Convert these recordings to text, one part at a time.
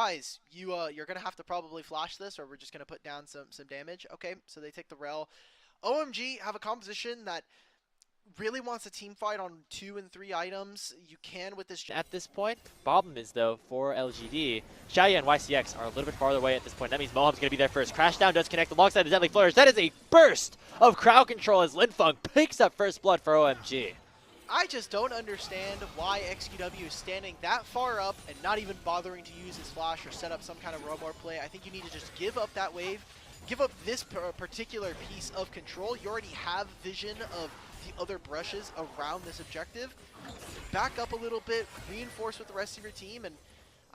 Rise, you're gonna have to probably flash this, or we're just gonna put down some damage. Okay, so they take the rel. OMG have a composition that really wants a team fight on 2 and 3 items. You can with this. At this point, problem is though for LGD, Xiaoya and YCX are a little bit farther away at this point. That means Moham's going to be there first. Crashdown does connect alongside the Deadly Flourish. That is a burst of crowd control as Linfeng picks up first blood for OMG. I just don't understand why XQW is standing that far up and not even bothering to use his flash or set up some kind of roam play. I think you need to just give up that wave, give up this particular piece of control. You already have vision of the other brushes around this objective. Back up a little bit, reinforce with the rest of your team, and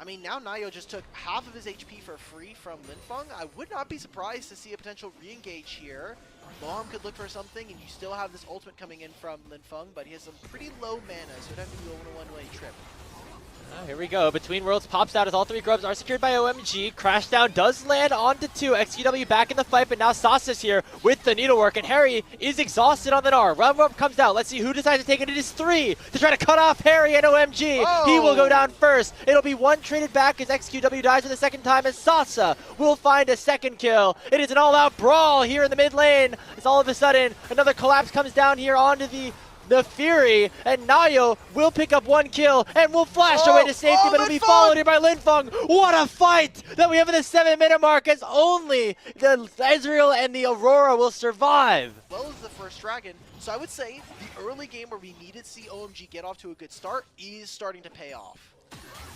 I mean, now Nayo just took half of his HP for free from Linfeng. I would not be surprised to see a potential re-engage here. Moham could look for something, and you still have this ultimate coming in from Linfeng, but he has some pretty low mana, so it'd have to be a one-way trip. Oh, here we go. Between Worlds pops out as all 3 grubs are secured by OMG. Crashdown does land onto 2. XQW back in the fight, but now Sasa's here with the needlework, and Harry is exhausted on the Gnar. Rub comes out. Let's see who decides to take it. It is 3 to try to cut off Harry and OMG. Oh. He will go down first. It'll be 1 traded back as XQW dies for the second time, as Sasa will find a second kill. It is an all-out brawl here in the mid lane. As all of a sudden, another collapse comes down here onto the Fury, and Nayo will pick up 1 kill and will flash away to safety, but it'll be followed here by Linfeng. What a fight that we have in the 7-minute mark, as only the Ezreal and the Aurora will survive. As well as the first dragon. So I would say the early game where we needed to see OMG get off to a good start is starting to pay off.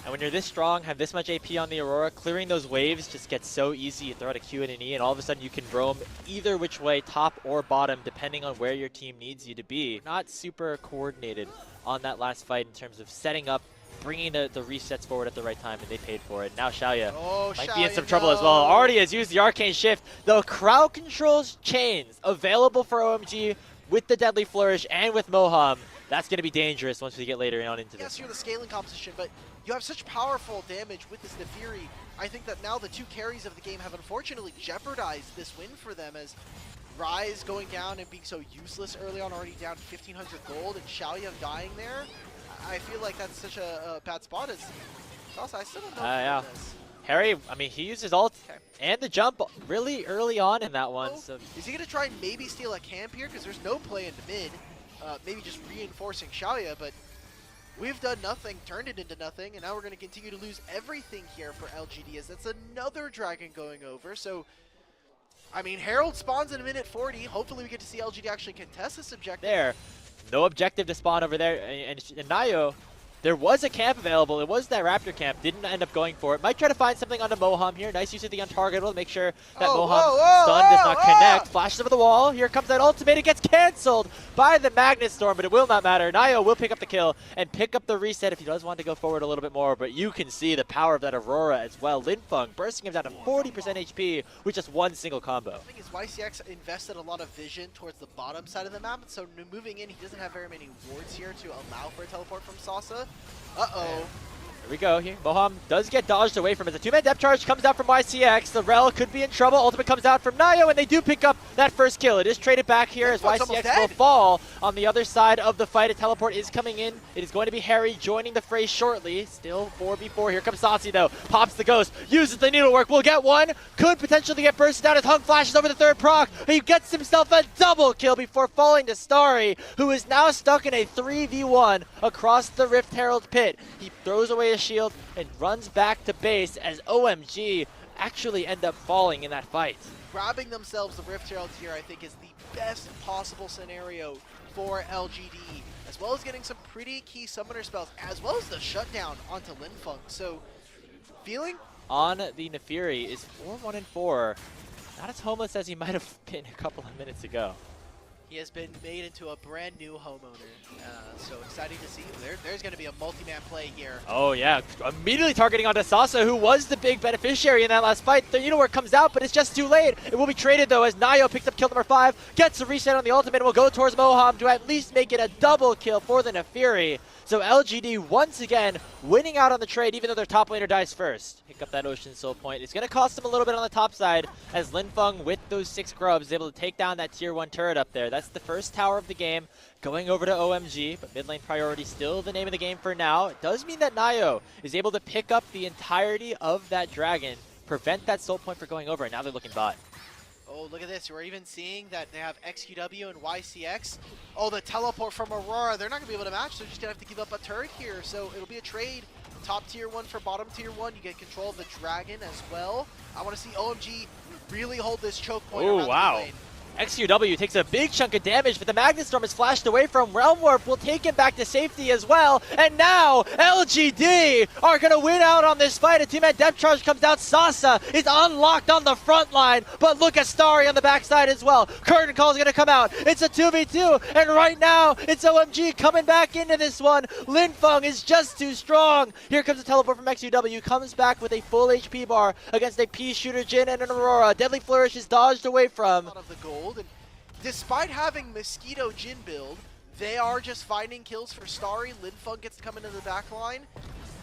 And when you're this strong, have this much AP on the Aurora, clearing those waves just gets so easy. You throw out a Q and an E, and all of a sudden you can roam either which way, top or bottom, depending on where your team needs you to be. Not super coordinated on that last fight in terms of setting up, bringing the resets forward at the right time, and they paid for it. Now Xiaoya might be in some trouble as well. Already has used the Arcane Shift. The crowd controls chains available for OMG with the Deadly Flourish and with Moham. That's going to be dangerous once we get later on into this. Yes, you're the scaling composition, but you have such powerful damage with this Nefiri. I think that now the 2 carries of the game have unfortunately jeopardized this win for them, as Rise going down and being so useless early on, already down 1,500 gold, and Xiaoya dying there. I feel like that's such a bad spot. Also, I still don't know yeah. Harry, I mean, he used his ult and the jump really early on in that one. So is he going to try and maybe steal a camp here? Because there's no play in the mid. Maybe just reinforcing Xiaoya, but we've done nothing, turned it into nothing, and now we're going to continue to lose everything here for LGD, as that's another dragon going over. So, I mean, Herald spawns in a minute 40. Hopefully we get to see LGD actually contest this objective. There, no objective to spawn over there, and Nayo, there was a camp available. It was that Raptor camp. Didn't end up going for it. Might try to find something onto Moham here. Nice use of the untargetable to make sure that Moham's stun does not connect. Flashes over the wall. Here comes that ultimate. It gets canceled by the Magnet Storm, but it will not matter. Nayo will pick up the kill and pick up the reset if he does want to go forward a little bit more, but you can see the power of that Aurora as well. Linfeng bursting him down to 40% HP with just 1 single combo. The thing is, YCX invested a lot of vision towards the bottom side of the map, so moving in, he doesn't have very many wards here to allow for a teleport from Sasa. Uh-oh. Here we go. Here, Moham does get dodged away from it. The 2-man depth charge comes out from YCX. The Rel could be in trouble. Ultimate comes out from Nayo, and they do pick up that first kill. It is traded back here as YCX will fall on the other side of the fight. A teleport is coming in. It is going to be Harry joining the fray shortly. Still 4v4. Here comes Satsi, though. Pops the ghost. Uses the needlework. Will get 1. Could potentially get bursted down as Hung flashes over the 3rd proc. He gets himself a double kill before falling to Starry, who is now stuck in a 3v1 across the Rift Herald pit. He throws away his shield and runs back to base as OMG actually end up falling in that fight. Grabbing themselves the Rift Herald here, I think, is the best possible scenario for LGD, as well as getting some pretty key summoner spells, as well as the shutdown onto Linfeng. So, feeling on the Nefiri is 4-1-4. Not as homeless as he might have been a couple of minutes ago. He has been made into a brand new homeowner, so exciting to see. There's going to be a multi-man play here. Oh yeah, immediately targeting onto Sasa, who was the big beneficiary in that last fight. The needlework comes out, but it's just too late. It will be traded though, as Nayo picks up kill number 5, gets a reset on the ultimate, and will go towards Moham to at least make it a double kill for the Nefiri. So LGD once again winning out on the trade, even though their top laner dies first. Pick up that Ocean Soul point. It's going to cost them a little bit on the top side, as Linfeng with those 6 grubs is able to take down that tier 1 turret up there. That's the first tower of the game, going over to OMG, but mid lane priority still the name of the game for now. It does mean that Nayo is able to pick up the entirety of that dragon, prevent that soul point for going over, and now they're looking bot. Oh, look at this. We're even seeing that they have XQW and YCX. Oh, the teleport from Aurora. They're not going to be able to match. They're just going to have to give up a turret here. So it'll be a trade. Top tier 1 for bottom tier 1. You get control of the dragon as well. I want to see OMG really hold this choke point around the lane. XQW takes a big chunk of damage, but the Magnet Storm is flashed away from. Realm Warp will take him back to safety as well. And now LGD are going to win out on this fight. A two-man depth charge comes out. Sasa is unlocked on the front line, but look at Starry on the backside as well. Curtain Call is going to come out. It's a 2v2, and right now it's OMG coming back into this one. Linfeng is just too strong. Here comes a teleport from XQW. Comes back with a full HP bar against a Pea Shooter Jhin and an Aurora. Deadly Flourish is dodged away from. Of the gold. And despite having Mosquito Jhin build, they are just finding kills for Starry. Linfeng gets to come into the back line.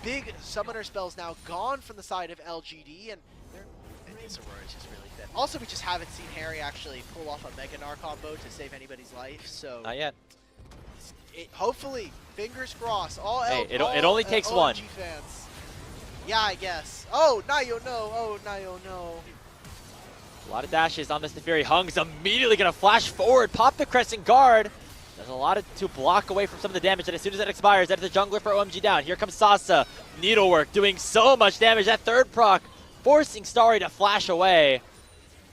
Big summoner spells now gone from the side of LGD, and this Aurora is just really thin. Also, we just haven't seen Harry actually pull off a Mega Gnar combo to save anybody's life, so... Not yet. Hopefully, fingers crossed. It only takes OMG one. Fans. Yeah, I guess. Oh, Nayo, no. Oh, Nayo, no. A lot of dashes on this Neferi. Hung's immediately going to flash forward, pop the Crescent Guard. There's a lot to block away from some of the damage, and as soon as that expires, that is the jungler for OMG down. Here comes Sasa. Needlework doing so much damage. That third proc forcing Starry to flash away.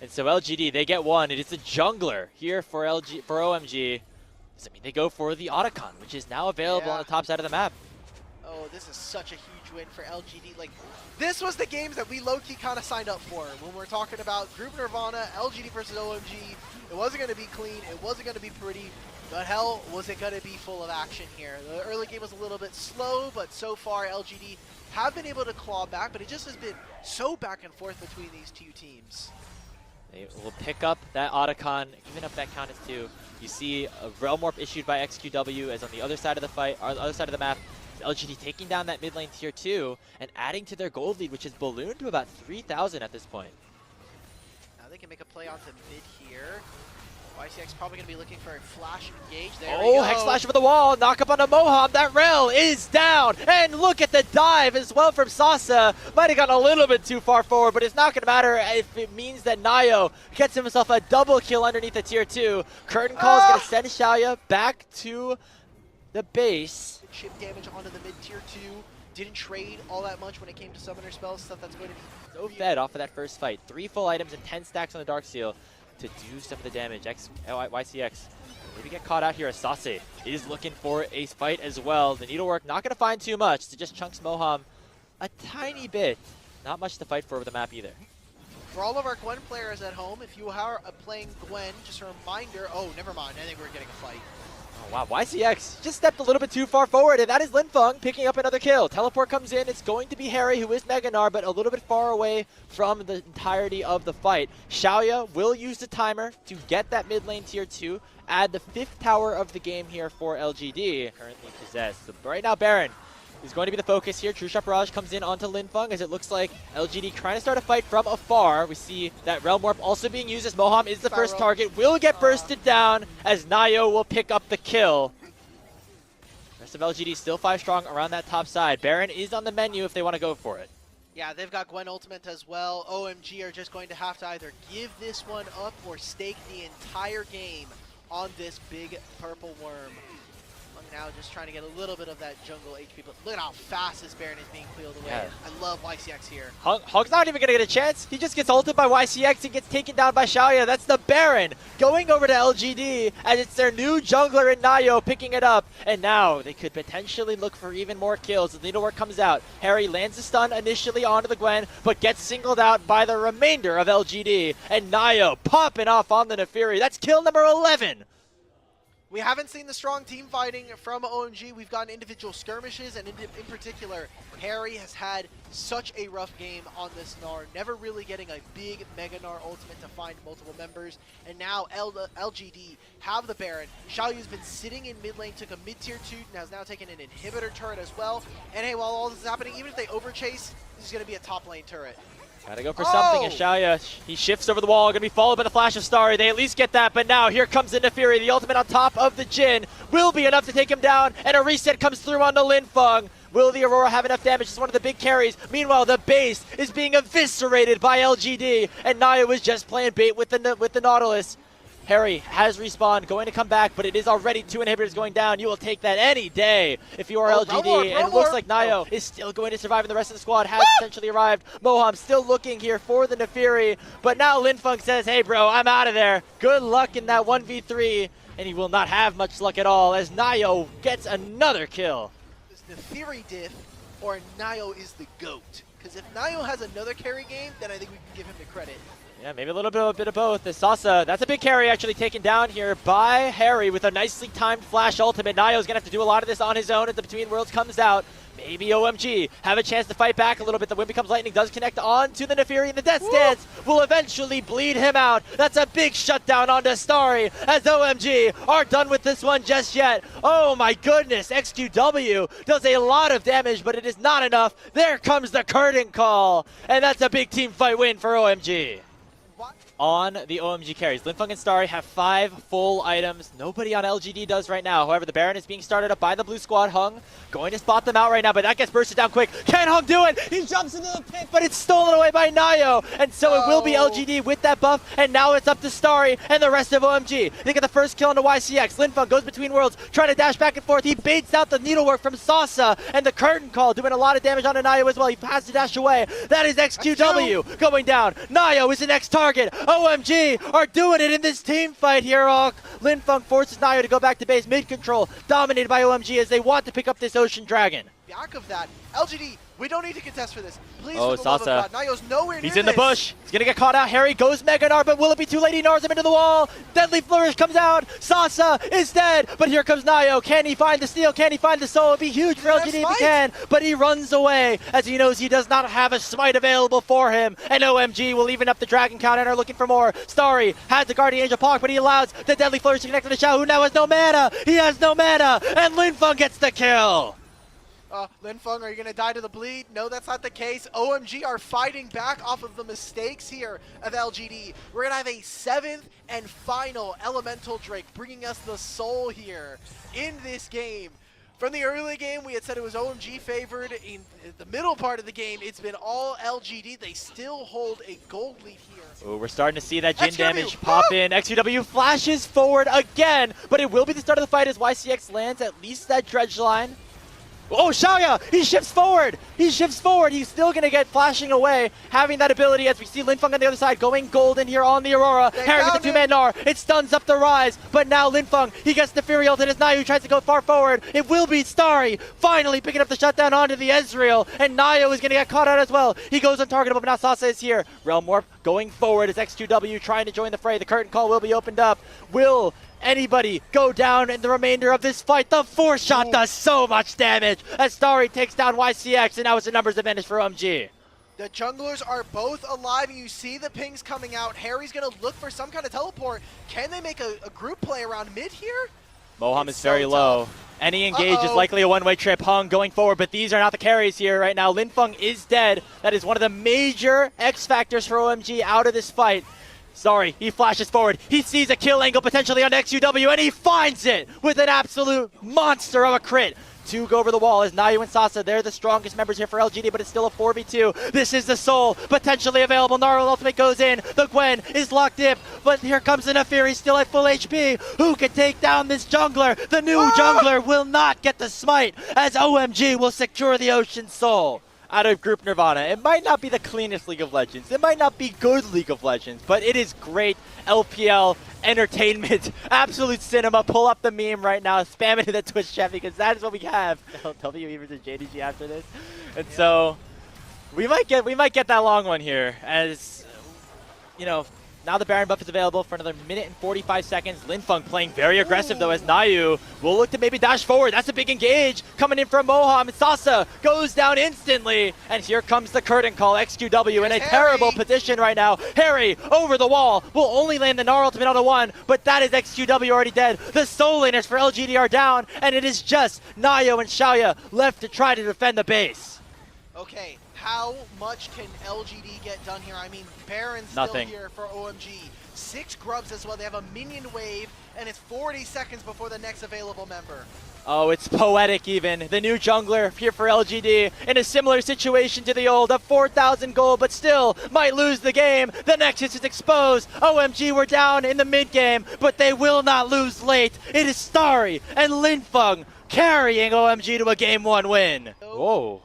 And so LGD, they get one. It is the jungler here for OMG. Does it mean they go for the Otacon, which is now available on the top side of the map? Oh, this is such a huge win for LGD. Like, this was the games that we low-key kind of signed up for when we're talking about Group Nirvana, LGD versus OMG. It wasn't going to be clean. It wasn't going to be pretty. But hell, was it going to be full of action here? The early game was a little bit slow, but so far LGD have been able to claw back, but it just has been so back and forth between these two teams. They will pick up that Otacon, even if that count is 2. You see a Realm Warp issued by XQW as on the other side of the fight, or the other side of the map, LGD taking down that mid lane tier 2 and adding to their gold lead, which is ballooned to about 3,000 at this point. Now they can make a play onto mid here. YCX probably going to be looking for a flash engage. There we go. Hex Slash over the wall, knock up on a Moham. That Rel is down. And look at the dive as well from Sasa. Might have gotten a little bit too far forward, but it's not going to matter if it means that Nayo gets himself a double kill underneath the tier 2. Curtain Call is going to send Xiaoya back to the base. Chip damage onto the mid tier 2. Didn't trade all that much when it came to summoner spells, stuff that's going to be so fed off of that first fight. 3 full items and 10 stacks on the Darksteel to do some of the damage. YCX maybe get caught out here as Sase is looking for a fight as well. The Needlework not going to find too much. So just chunks Moham a tiny bit. Not much to fight for over the map either. For all of our Gwen players at home, if you are playing Gwen, just a reminder. Oh, never mind. I think we're getting a fight. Oh, wow, YCX just stepped a little bit too far forward, and that is Linfeng picking up another kill. Teleport comes in. It's going to be Harry, who is Mega Gnar, but a little bit far away from the entirety of the fight. Xiaoya will use the timer to get that mid lane tier 2, add the 5th tower of the game here for LGD, currently possessed. So right now, Baron is going to be the focus here. True Shot Barrage comes in onto Linfeng as it looks like LGD trying to start a fight from afar. We see that Realm Warp also being used as Moham is the first target. Will get bursted down as Nayo will pick up the kill. Rest of LGD still 5 strong around that top side. Baron is on the menu if they want to go for it. Yeah, they've got Gwen Ultimate as well. OMG are just going to have to either give this one up or stake the entire game on this big purple worm. Now just trying to get a little bit of that jungle HP, but look at how fast this Baron is being peeled away. Yeah. I love YCX here. Hog's not even going to get a chance. He just gets ulted by YCX and gets taken down by Xiaoya. That's the Baron going over to LGD as it's their new jungler in Nayo picking it up. And now they could potentially look for even more kills. The Needlework comes out. Harry lands a stun initially onto the Gwen, but gets singled out by the remainder of LGD. And Nayo popping off on the Neferi. That's kill number 11. We haven't seen the strong team fighting from OMG. We've gotten individual skirmishes, and in particular, Harry has had such a rough game on this Gnar, never really getting a big Mega Gnar ultimate to find multiple members. And now LGD have the Baron. Xiaoyu's been sitting in mid lane, took a mid-tier 2, and has now taken an inhibitor turret as well. And hey, while all this is happening, even if they overchase, this is going to be a top lane turret. Gotta go for something, and Xiaoyu, he shifts over the wall, gonna be followed by the flash of Starry. They at least get that, but now here comes the Nefiri. The ultimate on top of the Jhin will be enough to take him down, and a reset comes through on the Linfeng. Will the Aurora have enough damage? It's one of the big carries. Meanwhile, the base is being eviscerated by LGD, and Naya was just playing bait with the Nautilus. Harry has respawned, going to come back, but it is already 2 inhibitors going down. You will take that any day if you are LGD. And it looks like Nayo is still going to survive, and the rest of the squad has potentially arrived. Moham still looking here for the Nefiri, but now Linfeng says, hey bro, I'm out of there. Good luck in that 1v3, and he will not have much luck at all as Nayo gets another kill. Is Nefiri diff, or Nayo is the GOAT? Because if Nayo has another carry game, then I think we can give him the credit. Yeah, maybe a little bit of both. The Sasa, that's a big carry actually taken down here by Harry with a nicely timed flash ultimate. Nayo's going to have to do a lot of this on his own as the Between Worlds comes out. Maybe OMG have a chance to fight back a little bit. The Wind Becomes Lightning does connect on to the Nefiri, and the Death Stance will eventually bleed him out. That's a big shutdown onto Starry as OMG aren't done with this one just yet. Oh my goodness, XQW does a lot of damage, but it is not enough. There comes the curtain call, and that's a big team fight win for OMG. On the OMG carries, Linfeng and Starry have 5 full items. Nobody on LGD does right now. However, the Baron is being started up by the blue squad. Hung going to spot them out right now, but that gets bursted down quick. Can Hung do it? He jumps into the pit, but it's stolen away by Nayo. And so it will be LGD with that buff, and now it's up to Starry and the rest of OMG. They get the first kill into YCX. Linfeng goes between worlds, trying to dash back and forth. He baits out the needlework from Sasa, and the curtain call doing a lot of damage onto Nayo as well. He has to dash away. That is XQW going down. Nayo is the next target. OMG are doing it in this team fight here. Linfeng forces Nayo to go back to base. Mid-control dominated by OMG as they want to pick up this Ocean Dragon. Back of that, LGD, we don't need to contest for this. Please, oh, for the love of God, Nayo's nowhere near He's in the bush. He's going to get caught out. Harry goes Mega Gnar, but will it be too late? He gnars him into the wall. Deadly Flourish comes out. Sasa is dead, but here comes Nayo. Can he find the steal? Can he find the soul? It'd be huge for LGD if he can, but he runs away as he knows he does not have a smite available for him. And OMG will even up the Dragon count and are looking for more. Starry has the Guardian Angel Park, but he allows the Deadly Flourish to connect to the Xiao, who now has no mana. He has no mana, and Linfeng gets the kill. Linfeng, are you going to die to the bleed? No, that's not the case. OMG are fighting back off of the mistakes here of LGD. We're going to have a 7th and final Elemental Drake, bringing us the soul here in this game. From the early game, we had said it was OMG favored. In the middle part of the game, it's been all LGD. They still hold a gold lead here. Oh, we're starting to see that Jhin damage pop in. XQW flashes forward again, but it will be the start of the fight as YCX lands at least that dredge line. Oh, Xiaoyu, he shifts forward. He shifts forward. He's still going to get flashing away, having that ability as we see Linfeng on the other side going golden here on the Aurora. Harry with the 2-man Gnar. It stuns up the Rise, but now Linfeng, he gets the Fury ult, and it's Nayo who tries to go far forward. It will be Starry finally picking up the shutdown onto the Ezreal, and Nayo is going to get caught out as well. He goes untargetable, but now Sasa is here. Realm Warp going forward as XQW trying to join the fray. The curtain call will be opened up. Will anybody go down in the remainder of this fight? The Force Shot does so much damage as Starry takes down YCX, and now it's a numbers advantage for OMG. The junglers are both alive, and you see the pings coming out. Harry's going to look for some kind of teleport. Can they make a group play around mid here? Moham is very low. Any engage is likely a one-way trip. Hung going forward, but these are not the carries here right now. Linfeng is dead. That is one of the major X factors for OMG out of this fight. Sorry, he flashes forward. He sees a kill angle potentially on XQW, and he finds it with an absolute monster of a crit. 2 go over the wall as Nayo and Sasa, they're the strongest members here for LGD, but it's still a 4v2. This is the soul potentially available. Gnarl ultimate goes in. The Gwen is locked in, but here comes the Nefiri still at full HP. Who can take down this jungler? The new jungler will not get the smite as OMG will secure the Ocean Soul out of Group Nirvana. It might not be the cleanest League of Legends. It might not be good League of Legends, but it is great LPL entertainment. Absolute cinema. Pull up the meme right now. Spam it in the Twitch chat because that is what we have. LW versus JDG after this. And so we might get that long one here as, you know, now the Baron buff is available for another minute and 45 seconds. Linfeng playing very aggressive though, as Nayu will look to maybe dash forward. That's a big engage coming in from Moham. Sasa goes down instantly, and here comes the curtain call. XQW in a terrible position right now. Harry over the wall will only land the Gnar ultimate on a 1, but that is XQW already dead. The soul laners for LGD are down, and it is just Nayo and Xiaoya left to try to defend the base. Okay, how much can LGD get done here? I mean, Baron's Nothing. Still here for OMG. 6 grubs as well. They have a minion wave, and it's 40 seconds before the next available member. Oh, it's poetic even. The new jungler here for LGD in a similar situation to the old, up 4,000 gold, but still might lose the game. The Nexus is exposed. OMG were down in the mid game, but they will not lose late. It is Starry and Linfeng carrying OMG to a game 1 win. Whoa.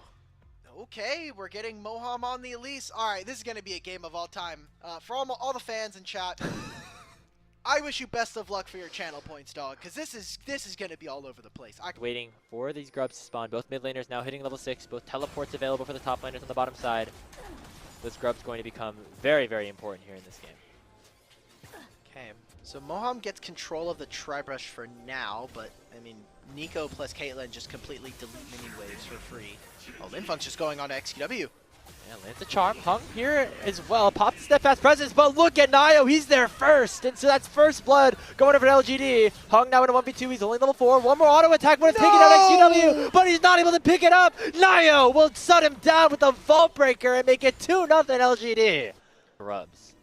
Okay, we're getting Moham on the Elise. All right, this is going to be a game of all time. For all the fans in chat, I wish you best of luck for your channel points, dog, because this is going to be all over the place. Waiting for these grubs to spawn. Both mid laners now hitting level 6. Both teleports available for the top laners on the bottom side. This grub's going to become very, very important here in this game. Okay, so Moham gets control of the Tri-Brush for now, but, I mean, Nico plus Caitlyn just completely delete minion waves for free. Oh, Linfeng's just going on to XQW. Yeah, lands a charm. Hung here as well. Pops the steadfast presence, but look at Nayo. He's there first. And so that's first blood going over to LGD. Hung now in a 1v2. He's only level 4. One more auto attack would have taken out XQW, but he's not able to pick it up. Nayo will shut him down with the Vault Breaker and make it 2-0 LGD. Rubs.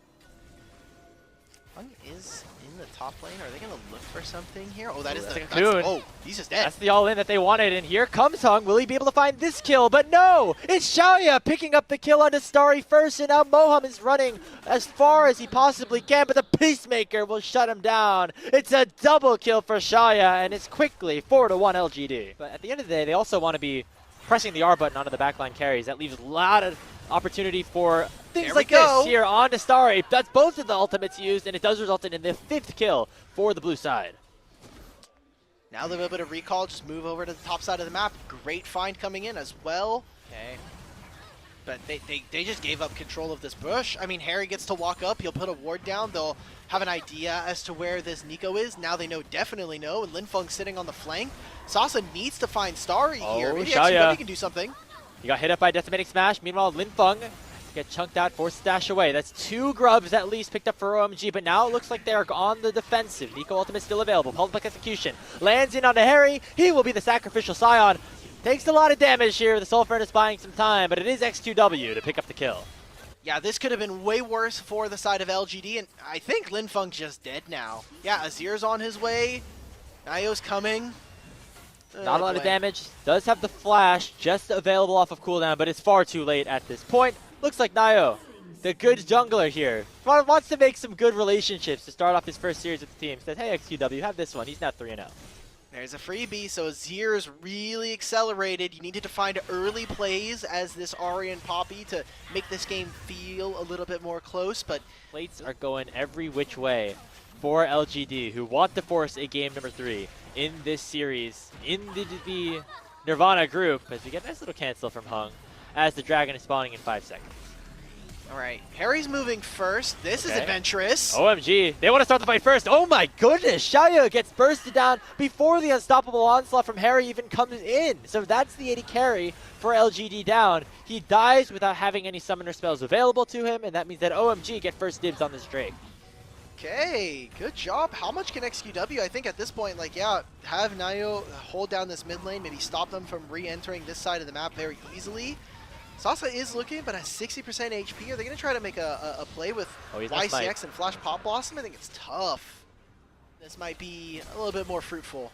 Hung is in the top lane. Are they going to look for something here? Oh, that is the cocoon. Oh, he's just dead. That's the all-in that they wanted, and here comes Hung. Will he be able to find this kill? But no! It's Xiaoya picking up the kill onto Starry first, and now Moham is running as far as he possibly can, but the Peacemaker will shut him down. It's a double kill for Xiaoya, and it's quickly 4-1 LGD. But at the end of the day, they also want to be pressing the R button onto the backline carries. That leaves a lot of opportunity for things like this here on to Starry. That's both of the ultimates used, and it does result in the 5th kill for the blue side. Now they're a little bit of recall, just move over to the top side of the map. Great find coming in as well. Okay. But they just gave up control of this bush. I mean, Harry gets to walk up. He'll put a ward down. They'll have an idea as to where this Nico is. Now they definitely know. And Linfeng sitting on the flank. Sasa needs to find Starry here. Maybe XQW can do something. He got hit up by Decimating Smash. Meanwhile, Linfeng get chunked out, forced to dash away. That's 2 grubs at least picked up for OMG, but now it looks like they're on the defensive. Nico ultimate still available. Public execution. Lands in onto Harry. He will be the sacrificial scion. Takes a lot of damage here. The Soul Furnace buying some time, but it is XQW to pick up the kill. Yeah, this could have been way worse for the side of LGD, and I think Linfeng's just dead now. Yeah, Azir's on his way. Nayo's coming. Not a lot of damage. Does have the flash just available off of cooldown, but it's far too late at this point. Looks like Nayo, the good jungler here, wants to make some good relationships to start off his first series with the team. Says, hey, XQW, have this one. He's now 3-0. There's a freebie, so Azir's really accelerated. You needed to find early plays as this Ahri and Poppy to make this game feel a little bit more close, but plates are going every which way for LGD, who want to force a game number 3 in this series, in the Nirvana group, as we get a nice little cancel from Hung, as the dragon is spawning in 5 seconds. All right, Harry's moving first. This is adventurous. OMG, they want to start the fight first. Oh my goodness, Xiaoya gets bursted down before the unstoppable onslaught from Harry even comes in. So that's the 80 carry for LGD down. He dies without having any summoner spells available to him, and that means that OMG get first dibs on this Drake. Okay, good job. How much can XQW? I think at this point, like, yeah, have Nayo hold down this mid lane, maybe stop them from re-entering this side of the map very easily. Sasa is looking, but has 60% HP. Are they going to try to make a play with YCX and Flash Pop Blossom? I think it's tough. This might be a little bit more fruitful.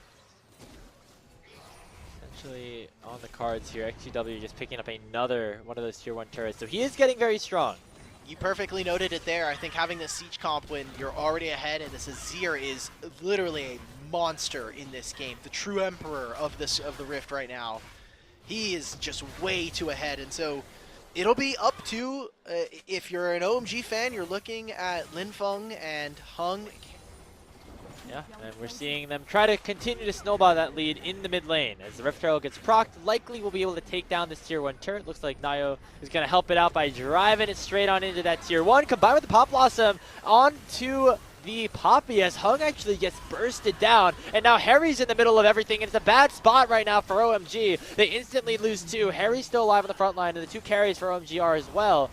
Essentially on the cards here, XQW just picking up another one of those tier 1 turrets. So he is getting very strong. You perfectly noted it there. I think having this Siege comp when you're already ahead, and this Azir is literally a monster in this game. The true emperor of the Rift right now. He is just way too ahead, and so it'll be up to, if you're an OMG fan, you're looking at Linfeng and Hung. Yeah, and we're seeing them try to continue to snowball that lead in the mid lane. As the Rift Trail gets procced, likely will be able to take down this tier 1 turret. Looks like Nayo is going to help it out by driving it straight on into that tier 1. Combined with the Pop Blossom onto the Poppy as Hung actually gets bursted down. And now Harry's in the middle of everything. And it's a bad spot right now for OMG. They instantly lose 2. Harry's still alive on the front line, and the 2 carries for OMG are as well.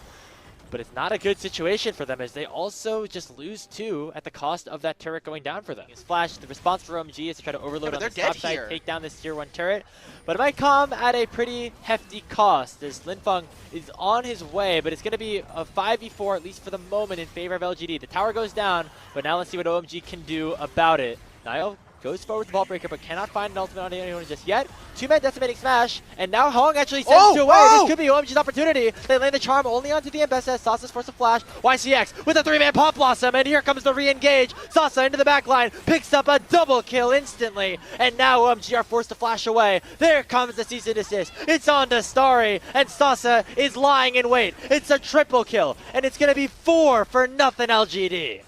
But it's not a good situation for them as they also just lose 2 at the cost of that turret going down for them. His flash, the response for OMG is to try to overload on the top side, take down this tier 1 turret. But it might come at a pretty hefty cost as Linfeng is on his way, but it's going to be a 5v4 at least for the moment in favor of LGD. The tower goes down, but now let's see what OMG can do about it. Niall goes forward with the ball breaker, but cannot find an ultimate on anyone just yet. 2-man decimating smash, and now Hong actually sends 2 away. This could be OMG's opportunity. They land the charm only onto the Ambessa. Sasa's forced a flash. YCX with a 3-man Pop Blossom, and here comes the re-engage. Sasa into the back line, picks up a double kill instantly, and now OMG are forced to flash away. There comes the cease and desist. It's on to Starry, and Sasa is lying in wait. It's a triple kill, and it's going to be 4-0 LGD.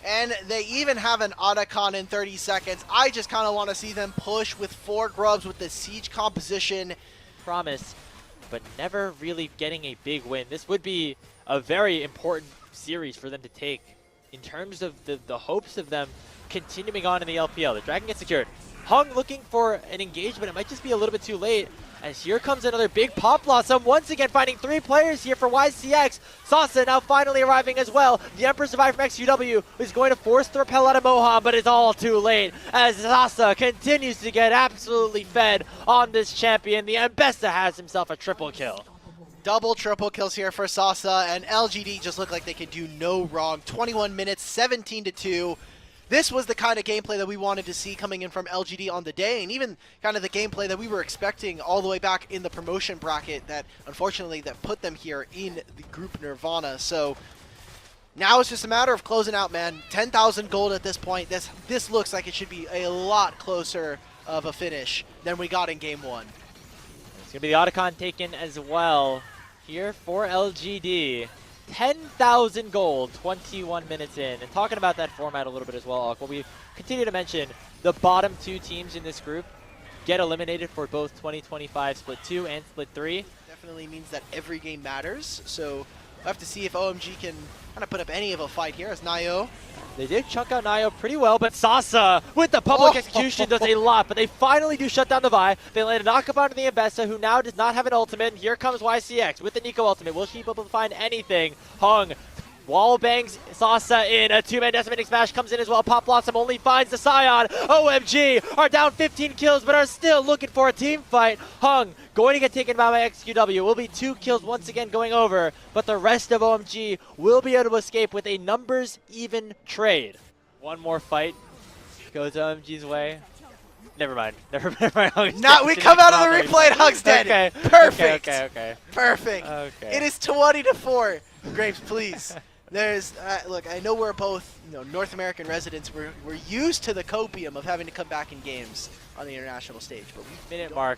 And they even have an Otacon in 30 seconds. I just kind of want to see them push with 4 grubs with the siege composition. Promise, but never really getting a big win. This would be a very important series for them to take in terms of the hopes of them continuing on in the LPL. The Dragon gets secured. Hung looking for an engagement. It might just be a little bit too late. As here comes another big Pop Blossom, once again finding 3 players here for YCX. Sasa now finally arriving as well. The Emperor survived from XQW is going to force the repel out of Moham, but it's all too late as Sasa continues to get absolutely fed on this champion. The Ambessa has himself a triple kill. Double triple kills here for Sasa, and LGD just look like they could do no wrong. 21 minutes, 17-2. This was the kind of gameplay that we wanted to see coming in from LGD on the day, and even kind of the gameplay that we were expecting all the way back in the promotion bracket that, unfortunately, that put them here in the group Nirvana. So now it's just a matter of closing out, man. 10,000 gold at this point. This looks like it should be a lot closer of a finish than we got in Game 1. It's going to be the Otacon taken as well here for LGD. 10,000 gold, 21 minutes in. And talking about that format a little bit as well, well, we continue to mention the bottom 2 teams in this group get eliminated for both 2025 Split 2 and Split 3. Definitely means that every game matters, so we'll have to see if OMG can kind of put up any of a fight here as Nayo. They did chunk out Nayo pretty well, but Sasa with the public execution does a lot, but they finally do shut down the Vi. They land a knockup onto the Ambessa, who now does not have an ultimate, and here comes YCX with the Nico ultimate. Will she be able to find anything? Hung wall bangs Sasa in. A 2-man decimating smash comes in as well. Pop Blossom only finds the Scion. OMG are down 15 kills, but are still looking for a team fight. Hung going to get taken by XQW. Will be 2 kills once again going over, but the rest of OMG will be able to escape with a numbers even trade. One more fight goes OMG's way. Never mind. Never mind. Now we come out of the replay and Hug's dead. Okay. Perfect. Okay. Perfect. Okay. It is 20-4. Graves, please. There's look, I know we're both North American residents. We're used to the copium of having to come back in games on the international stage, but we minute mark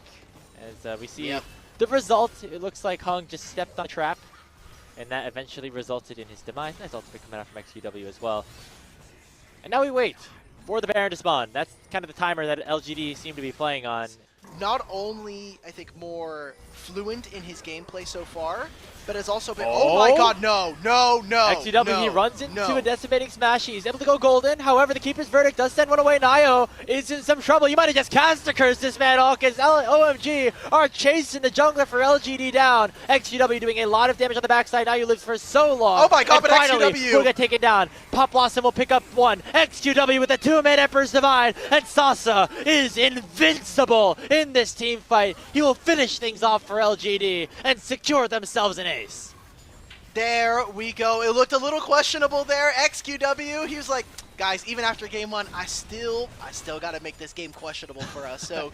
as we see the result. It looks like Hung just stepped on a trap, and that eventually resulted in his demise. Nice ultimate coming out from XQW as well. And now we wait for the Baron to spawn. That's kind of the timer that LGD seem to be playing on. Not only, I think, more fluent in his gameplay so far, but has also been... Oh my god, no. XQW, he runs into a decimating smash. He's able to go golden. However, the Keeper's Verdict does send one away. Nayo is in some trouble. You might have just cast a curse this man all because OMG are chasing the jungler for LGD down. XQW doing a lot of damage on the backside. Nayo lives for so long. Oh my god, but finally, XQW will get taken down. Pop Blossom will pick up 1. XQW with a 2-man Emperor's Divine. And Sasa is invincible in this team fight. He will finish things off for LGD and secure themselves an ace. There we go. It looked a little questionable there. XQW, he was like, guys, even after Game 1, I still got to make this game questionable for us. So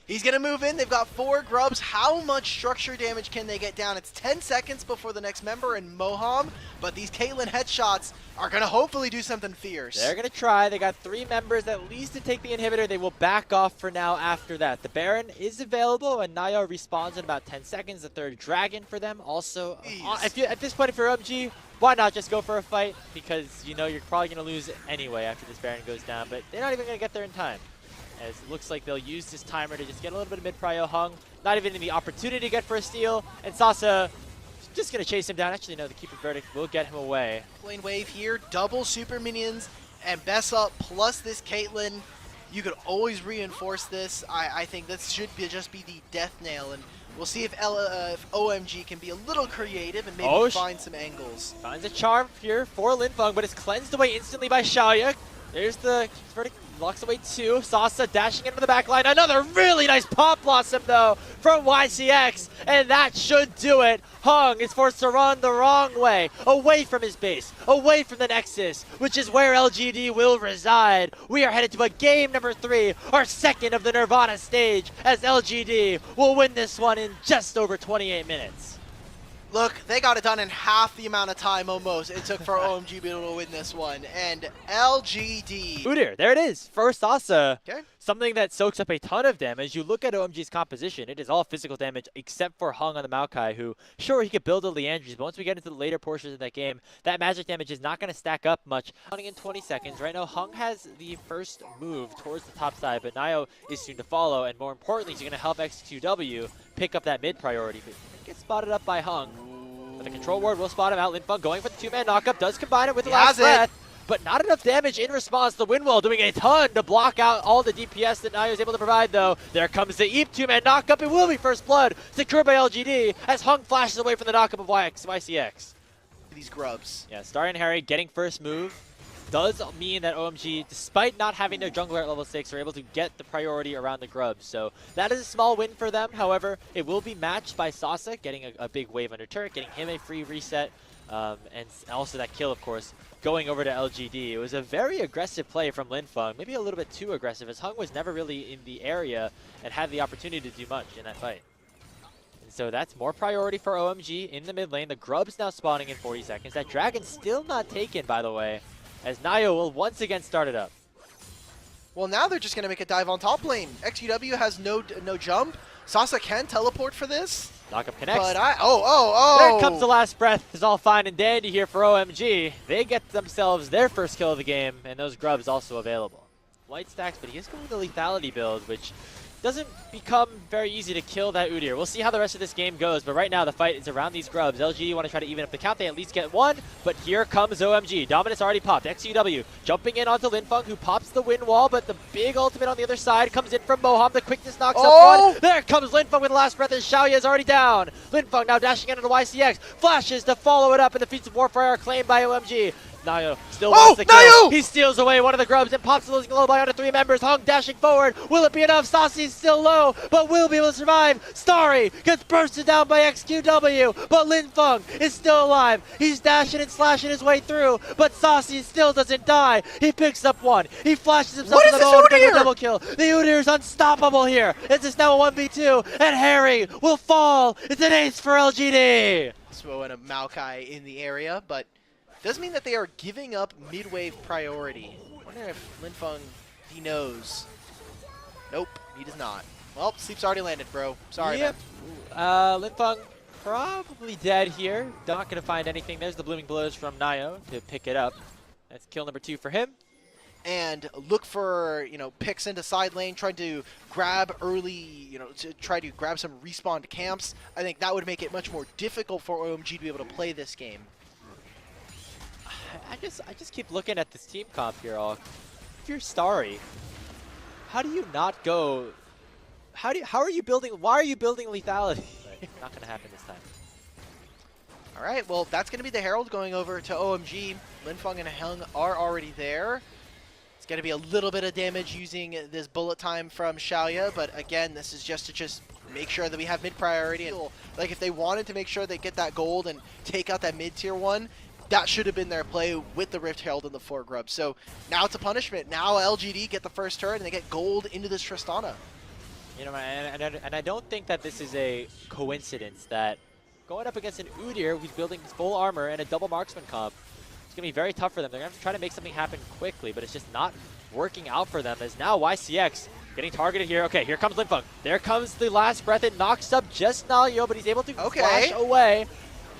He's going to move in. They've got 4 grubs. How much structure damage can they get down? It's 10 seconds before the next member and Moham, but these Caitlyn headshots are going to hopefully do something fierce. They're going to try. They got 3 members at least to take the inhibitor. They will back off for now after that. The Baron is available, and Nayo respawns in about 10 seconds. The 3rd Dragon for them. Also, at this point, if you're OMG, why not just go for a fight? Because you know you're probably going to lose anyway after this Baron goes down, but they're not even going to get there in time. As it looks like they'll use this timer to just get a little bit of mid-prio. Hung, not even in the opportunity to get for a steal. And Sasa just going to chase him down. Actually, no, the Keeper Verdict will get him away. Lane wave here, double super minions, and Bessa plus this Caitlyn. You could always reinforce this. I think this should just be the death nail. And we'll see if OMG can be a little creative and maybe find some angles. Finds a charm here for Linfeng, but it's cleansed away instantly by Xiaoya. There's the Verdict. Locks away 2. Sasa dashing into the back line. Another really nice Pop Blossom, though, from YCX. And that should do it. Hung is forced to run the wrong way. Away from his base. Away from the Nexus, which is where LGD will reside. We are headed to a game number 3, our 2nd of the Nirvana stage, as LGD will win this one in just over 28 minutes. Look, they got it done in half the amount of time almost it took for OMG to be able to win this one. And LGD. Udyr, there it is. First Sasa. Okay. Something that soaks up a ton of damage. You look at OMG's composition, it is all physical damage except for Hung on the Maokai, who, sure, he could build a Leandries, but once we get into the later portions of that game, that magic damage is not going to stack up much. Counting in 20 seconds. Right now, Hung has the first move towards the top side, but Nayo is soon to follow, and more importantly, he's going to help XQW pick up that mid priority. But gets spotted up by Hung. But the control ward will spot him out. Linfeng going for the 2-man knockup, does combine it with the last breath. But not enough damage in response. The Windwall doing a ton to block out all the DPS that Nayo is able to provide, though. There comes the Eep 2-man knockup. It will be first blood, secured by LGD, as Hung flashes away from the knockup of YCX. These grubs. Yeah, Starry and Harry getting first move does mean that OMG, despite not having their jungler at level 6, are able to get the priority around the grubs. So that is a small win for them. However, it will be matched by Sasa, getting a big wave under turret, getting him a free reset, and also that kill, of course, going over to LGD. It was a very aggressive play from Linfeng, maybe a little bit too aggressive, as Hung was never really in the area and had the opportunity to do much in that fight. And so that's more priority for OMG in the mid lane. The grub's now spawning in 40 seconds. That dragon's still not taken, by the way, as Nayo will once again start it up. Well, now they're just going to make a dive on top lane. XQW has no jump. Sasa can teleport for this. Knockup connects. But there comes the last breath. It's all fine and dandy here for OMG. They get themselves their first kill of the game, and those grubs also available. Light stacks, but he is going the lethality build, which doesn't become very easy to kill that Udyr. We'll see how the rest of this game goes, but right now the fight is around these grubs. LGD want to try to even up the count. They at least get one, but here comes OMG. Dominus already popped. XQW jumping in onto Linfeng, who pops the wind wall, but the big ultimate on the other side comes in from Moham. The quickness knocks up one. There comes Linfeng with the last breath, and Xiaoya is already down. Linfeng now dashing into the YCX. Flashes to follow it up, and the feats of warfare are claimed by OMG. Nayo still wants the kill. Nayo! He steals away one of the grubs and pops the losing low by under 3 members. Hung dashing forward. Will it be enough? Sasi's still low, but will be able to survive. Starry gets bursted down by XQW, but Linfeng is still alive. He's dashing and slashing his way through, but Sasi still doesn't die. He picks up one. He flashes himself in the middle of a double kill. The Udyr is unstoppable here. It's just now a 1v2, and Harry will fall. It's an ace for LGD. So and a Maokai in the area, but does mean that they are giving up mid-wave priority. I wonder if Linfeng, he knows. Nope, he does not. Well, sleep's already landed, bro. Sorry, man. Linfeng probably dead here. Not going to find anything. There's the Blooming Blows from Nayo to pick it up. That's kill number 2 for him. And look for, picks into side lane, trying to grab early, to try to grab some respawned camps. I think that would make it much more difficult for OMG to be able to play this game. I just keep looking at this team comp here. If you're Starry, how do you not go? How are you building? Why are you building lethality? Not gonna happen this time. All right, well that's gonna be the Herald going over to OMG. Linfeng and Hung are already there. It's gonna be a little bit of damage using this bullet time from Xiaoya, but again, this is just to make sure that we have mid priority. And like if they wanted to make sure they get that gold and take out that mid tier one, that should have been their play with the Rift Herald and the 4 grubs. So now it's a punishment. Now LGD get the first turret and they get gold into this Tristana. You know, and I don't think that this is a coincidence that going up against an Udyr who's building his full armor and a double marksman comp, it's going to be very tough for them. They're going to have to try to make something happen quickly, but it's just not working out for them as now YCX getting targeted here. Okay, here comes Linfeng. There comes the last breath. It knocks up just Nalyo, but he's able to flash away.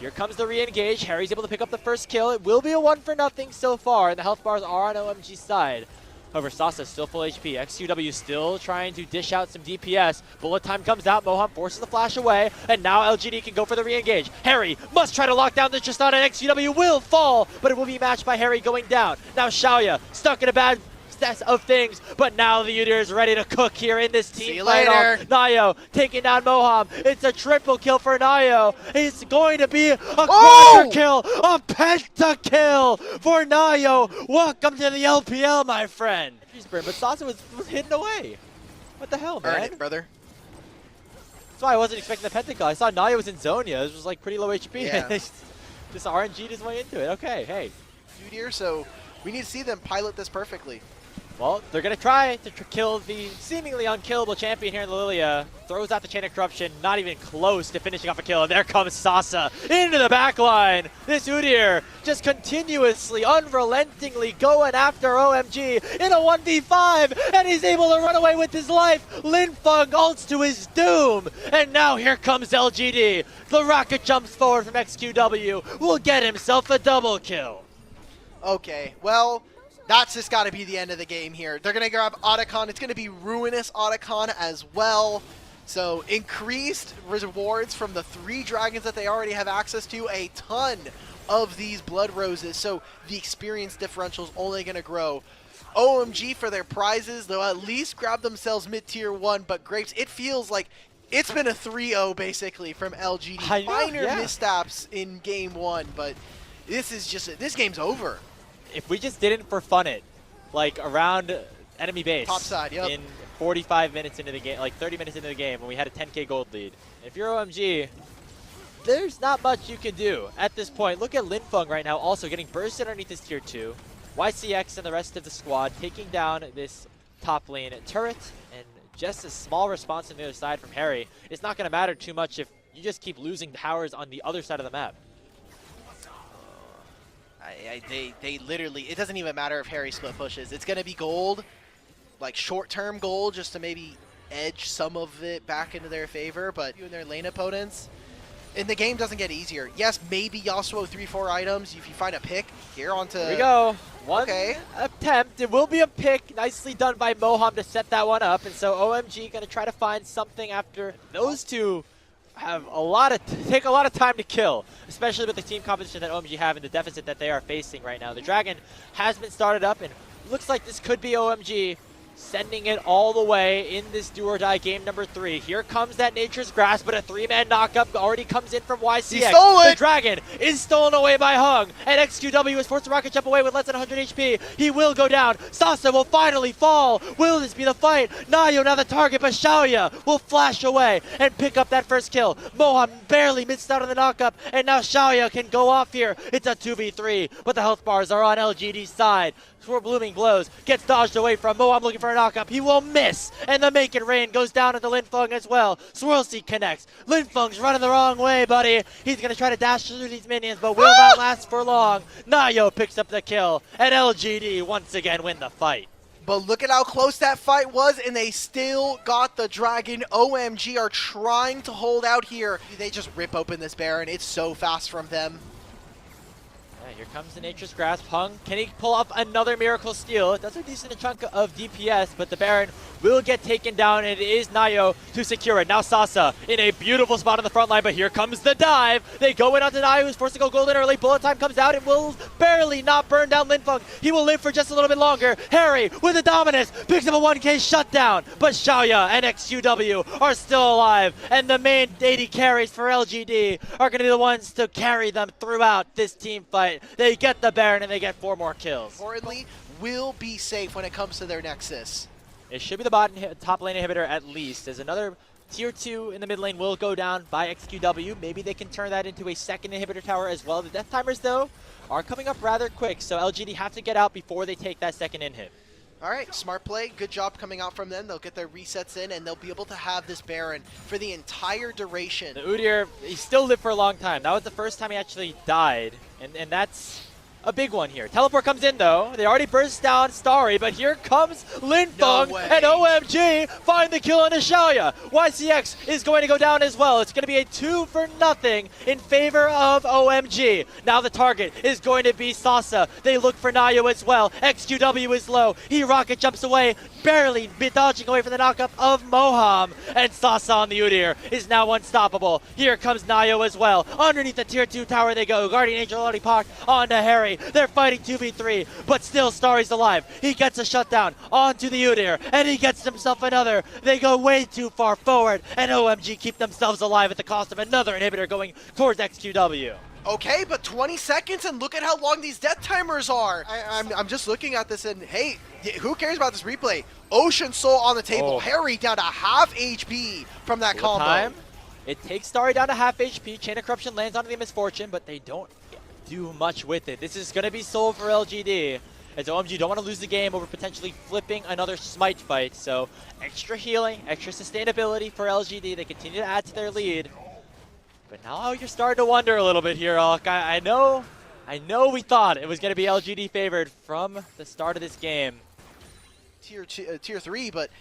Here comes the re-engage. Harry's able to pick up the first kill. It will be a 1-0 so far, and the health bars are on OMG's side. However, Sasa still full HP. XQW still trying to dish out some DPS. Bullet time comes out. Moham forces the flash away, and now LGD can go for the re-engage. Harry must try to lock down the Tristana, and XQW will fall, but it will be matched by Harry going down. Now Xiaoya stuck in a bad stats of things, but now the Udyr is ready to cook here in this team fight off. Nayo taking down Moham. It's a triple kill for Nayo. It's going to be a quadra kill, a pentakill for Nayo. Welcome to the LPL, my friend. But Sasa was hidden away. What the hell, man? Earn it, brother. That's why I wasn't expecting the pentakill. I saw Nayo was in Zonia. It was like pretty low HP. Yeah. Just RNG'd his way into it. Okay, hey. Udyr, so we need to see them pilot this perfectly. Well, they're going to try to kill the seemingly unkillable champion here in the Lilia. Throws out the Chain of Corruption, not even close to finishing off a kill. And there comes Sasa into the backline. This Udyr just continuously, unrelentingly going after OMG in a 1v5. And he's able to run away with his life. Linfeng ults to his doom. And now here comes LGD. The rocket jumps forward from XQW. Will get himself a double kill. Okay, well, that's just got to be the end of the game here. They're going to grab Otacon. It's going to be ruinous Otacon as well. So increased rewards from the 3 dragons that they already have access to, a ton of these blood roses. So the experience differential is only going to grow. OMG for their prizes, they'll at least grab themselves mid-tier 1, but Grapes, it feels like it's been a 3-0 basically from LGD. Minor missteps in game 1, but this is just, this game's over. If we just didn't for fun it, like around enemy base top side, yep, in 45 minutes into the game, like 30 minutes into the game, when we had a 10k gold lead. If you're OMG, there's not much you can do at this point. Look at Linfeng right now also getting bursted underneath this tier 2. YCX and the rest of the squad taking down this top lane turret, and just a small response on the other side from Harry. It's not going to matter too much if you just keep losing towers on the other side of the map. They literally, it doesn't even matter if Harry split pushes. It's going to be gold, like short-term gold, just to maybe edge some of it back into their favor. But you and their lane opponents, and the game doesn't get easier. Yes, maybe Yasuo 3-4 items. If you find a pick, here onto... Here we go. One attempt. It will be a pick. Nicely done by Moham to set that one up. And so OMG going to try to find something after those two have take a lot of time to kill, especially with the team composition that OMG have and the deficit that they are facing right now. The Dragon has been started up, and looks like this could be OMG sending it all the way in this do or die game number 3. Here comes that Nature's Grasp, but a 3-man knockup already comes in from YCX. He stole it! The Dragon is stolen away by Hung, and XQW is forced to rocket jump away with less than 100 HP. He will go down. Sasa will finally fall. Will this be the fight? Nayo now the target, but Xiaoya will flash away and pick up that first kill. Moham barely missed out on the knockup, and now Xiaoya can go off here. It's a 2v3, but the health bars are on LGD's side. Blooming blows, gets dodged away from Moham looking for a knockup. He will miss, and the Make It Rain goes down into Linfeng as well. Swirl Seek connects. Linfeng's running the wrong way, buddy. He's going to try to dash through these minions, but will not last for long. Nayo picks up the kill, and LGD once again win the fight. But look at how close that fight was, and they still got the Dragon. OMG are trying to hold out here. They just rip open this Baron. It's so fast from them. Here comes the Nature's Grasp. Hung, can he pull off another Miracle Steal? It does a decent chunk of DPS, but the Baron will get taken down, and it is Nayo to secure it. Now Sasa in a beautiful spot on the front line, but here comes the dive. They go in onto Nayo, who's forced to go golden early. Bullet time comes out. It will barely not burn down Linfeng. He will live for just a little bit longer. Harry with the dominance picks up a 1k shutdown, but Xiaoya and XQW are still alive, and the main 80 carries for LGD are going to be the ones to carry them throughout this team fight. They get the Baron, and they get 4 more kills. Importantly, will be safe when it comes to their Nexus. It should be the top lane inhibitor at least, as another tier 2 in the mid lane will go down by XQW. Maybe they can turn that into a second inhibitor tower as well. The death timers, though, are coming up rather quick, so LGD have to get out before they take that second inhib. All right, smart play. Good job coming out from them. They'll get their resets in, and they'll be able to have this Baron for the entire duration. The Udyr, he still lived for a long time. That was the first time he actually died, and that's a big one here. Teleport comes in, though. They already burst down Starry, but here comes Linfeng and OMG find the kill on Xiaoya. YCX is going to go down as well. It's going to be a 2-0 in favor of OMG. Now the target is going to be Sasa. They look for Nayo as well. XQW is low. He rocket jumps away, barely dodging away from the knockup of Moham. And Sasa on the Udyr is now unstoppable. Here comes Nayo as well. Underneath the tier 2 tower they go. Guardian Angel already parked onto Harry. They're fighting 2v3, but still Starry's alive. He gets a shutdown onto the Udyr, and he gets himself another. They go way too far forward, and OMG keep themselves alive at the cost of another inhibitor going towards XQW. Okay, but 20 seconds, and look at how long these death timers are. I'm just looking at this, and hey, who cares about this replay? Ocean Soul on the table. Harry down to half HP from that combo. Time. It takes Starry down to half HP. Chain of Corruption lands onto the Misfortune, but they don't do much with it. This is going to be sold for LGD, as OMG don't want to lose the game over potentially flipping another Smite fight. So extra healing, extra sustainability for LGD. They continue to add to their lead. But now you're starting to wonder a little bit here, Alk. I know we thought it was going to be LGD favored from the start of this game. Tier 3, but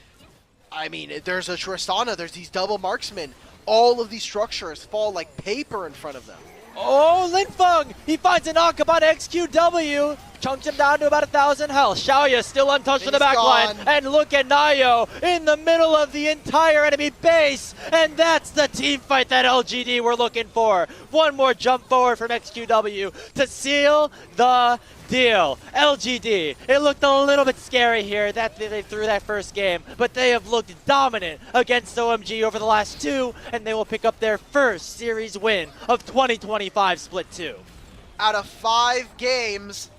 I mean, there's a Tristana, there's these double marksmen. All of these structures fall like paper in front of them. Oh, Linfeng! He finds a knockup on XQW. Chunks him down to about 1,000 health. Xiaoya still untouched in the back line. And look at Nayo in the middle of the entire enemy base. And that's the team fight that LGD were looking for. One more jump forward from XQW to seal the deal. LGD, it looked a little bit scary here that they threw that first game, but they have looked dominant against OMG over the last 2, and they will pick up their first series win of 2025 Split 2. Out of 5 games,